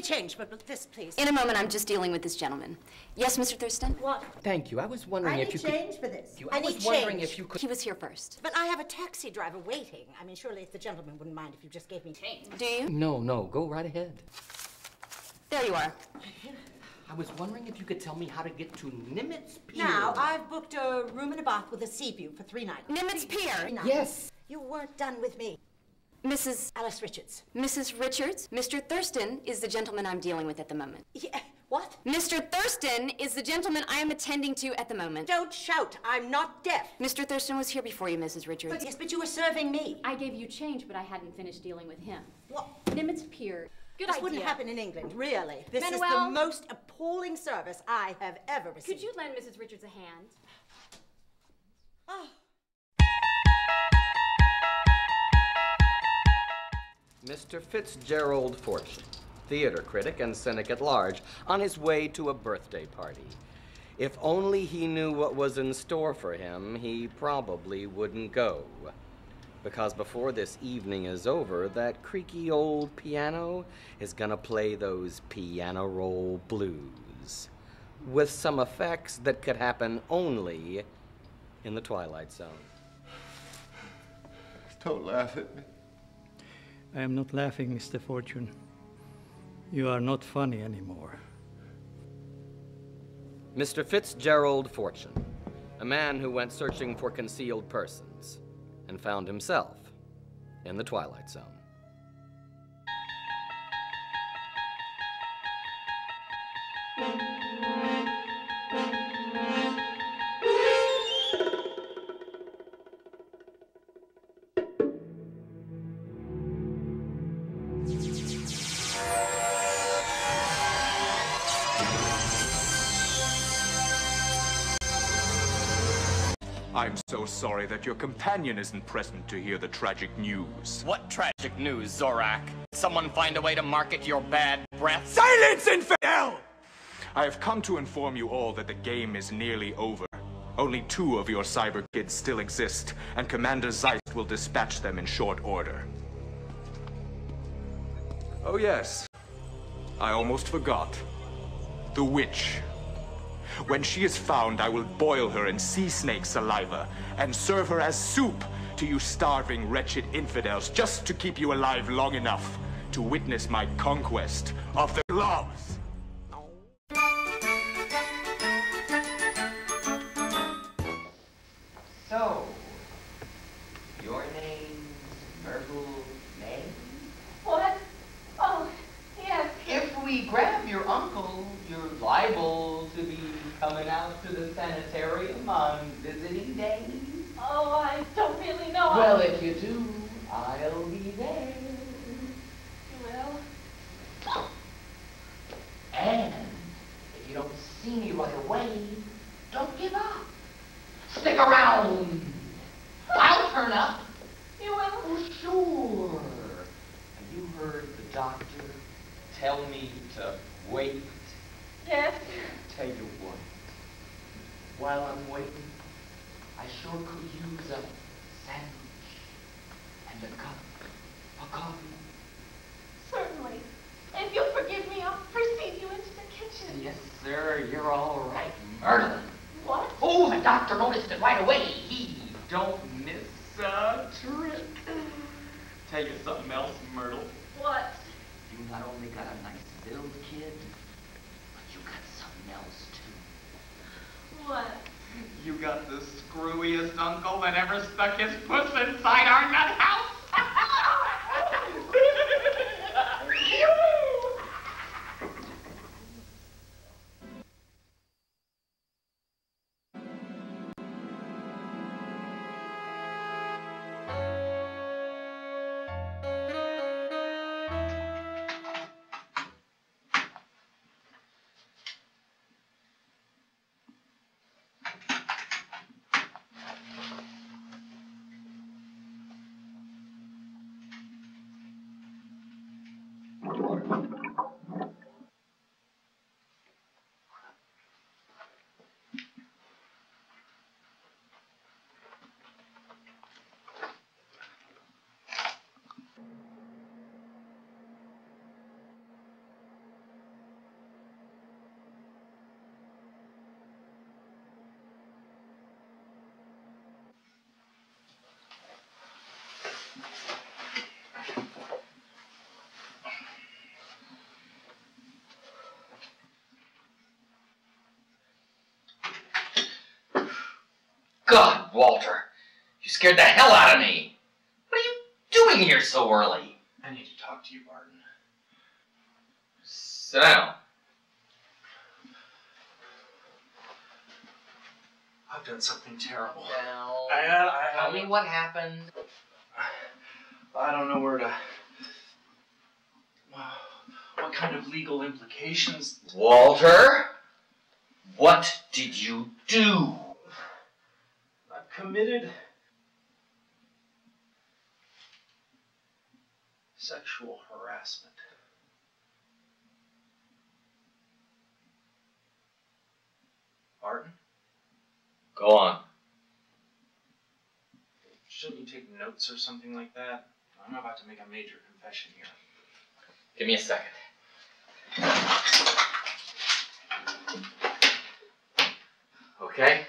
change, but this, please. In a moment, I'm just dealing with this gentleman. Yes, Mr. Thurston? What? Thank you. I was wondering if you could... I need change for this. I was wondering if you could... He was here first. But I have a taxi driver waiting. I mean, surely if the gentleman wouldn't mind if you just gave me change. Do you? No, go right ahead. There you are. I was wondering if you could tell me how to get to Nimitz Pier. Now, I've booked a room and a bath with a sea view for 3 nights. Nimitz Pier? 3 nights. Yes. You weren't done with me. Mrs. Alice Richards. Mrs. Richards? Mr. Thurston is the gentleman I'm dealing with at the moment. Yeah, what? Mr. Thurston is the gentleman I am attending to at the moment. Don't shout. I'm not deaf. Mr. Thurston was here before you, Mrs. Richards. But you were serving me. I gave you change, but I hadn't finished dealing with him. What? Nimitz Pier. Good This idea. wouldn't happen in England, really. This is the Manuel? most appalling service I have ever received. Could you lend Mrs. Richards a hand? Oh. Mr. Fitzgerald Fortune, theater critic and cynic at large, on his way to a birthday party. If only he knew what was in store for him, he probably wouldn't go. Because before this evening is over, that creaky old piano is gonna play those piano roll blues with some effects that could happen only in the Twilight Zone. Don't laugh at me. I am not laughing, Mr. Fortune. You are not funny anymore. Mr. Fitzgerald Fortune, a man who went searching for concealed persons and found himself in the Twilight Zone. I'm so sorry that your companion isn't present to hear the tragic news. What tragic news, Zorak? Someone find a way to market your bad breath? Silence, infidel! I have come to inform you all that the game is nearly over. Only 2 of your cyber kids still exist, and Commander Zeist will dispatch them in short order. Oh yes, I almost forgot. The witch. When she is found, I will boil her in sea snake saliva and serve her as soup to you starving, wretched infidels, just to keep you alive long enough to witness my conquest of the gloves. So, your name's Myrtle May? What? Oh, yes. If we grab your uncle, you're liable to be coming out to the sanitarium on visiting day. Oh, I don't really know. Well, if you do, I'll be there. You will? And if you don't see me right away, don't give up. Stick around. I'll turn up. You will? Oh, sure. Have you heard the doctor tell me to wait? Yes. Tell you what. While I'm waiting, I sure could use a sandwich and a cup of coffee. Certainly. If you'll forgive me, I'll precede you into the kitchen. Yes, sir. You're all right, Myrtle. What? Oh, the doctor noticed it right away. He don't miss a trick. Tell you something else, Myrtle. What? You not only got a nice build, kid, but you got something else, too. What? You got the screwiest uncle that ever stuck his puss inside our nut house. God, Walter, you scared the hell out of me. What are you doing here so early? I need to talk to you, Barton. Sit down. I've done something terrible. Well, I tell me what happened. I don't know where to... What kind of legal implications... Walter, what did you do? I've committed... sexual harassment. Barton? Go on. Shouldn't you take notes or something like that? I'm about to make a major confession here. Give me a second. Okay,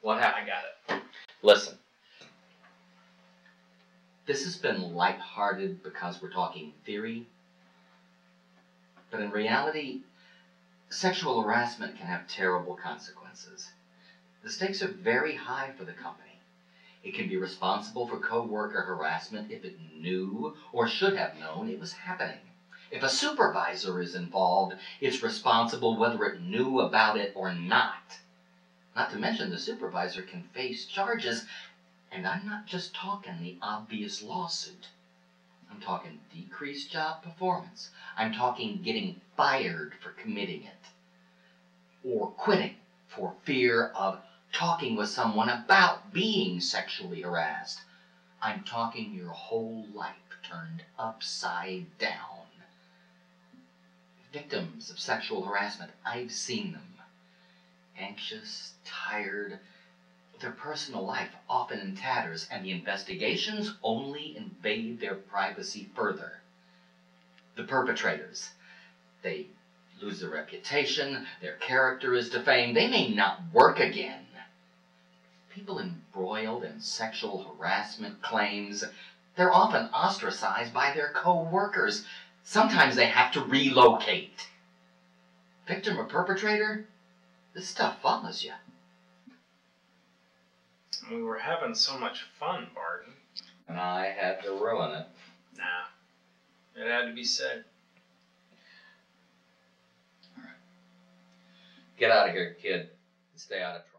what happened? I got it. Listen. This has been lighthearted because we're talking theory, but in reality, sexual harassment can have terrible consequences. The stakes are very high for the company. It can be responsible for co-worker harassment if it knew or should have known it was happening. If a supervisor is involved, it's responsible whether it knew about it or not. Not to mention the supervisor can face charges, and I'm not just talking the obvious lawsuit. I'm talking decreased job performance. I'm talking getting fired for committing it. Or quitting for fear of talking with someone about being sexually harassed. I'm talking your whole life turned upside down. Victims of sexual harassment, I've seen them. Anxious, tired, their personal life often in tatters, and the investigations only invade their privacy further. The perpetrators, they lose their reputation, their character is defamed, they may not work again. People embroiled in sexual harassment claims, they're often ostracized by their co-workers. Sometimes they have to relocate. Victim or perpetrator, this stuff follows you. We were having so much fun, Barton. And I had to ruin it. Nah, it had to be said. All right. Get out of here, kid, and stay out of trouble.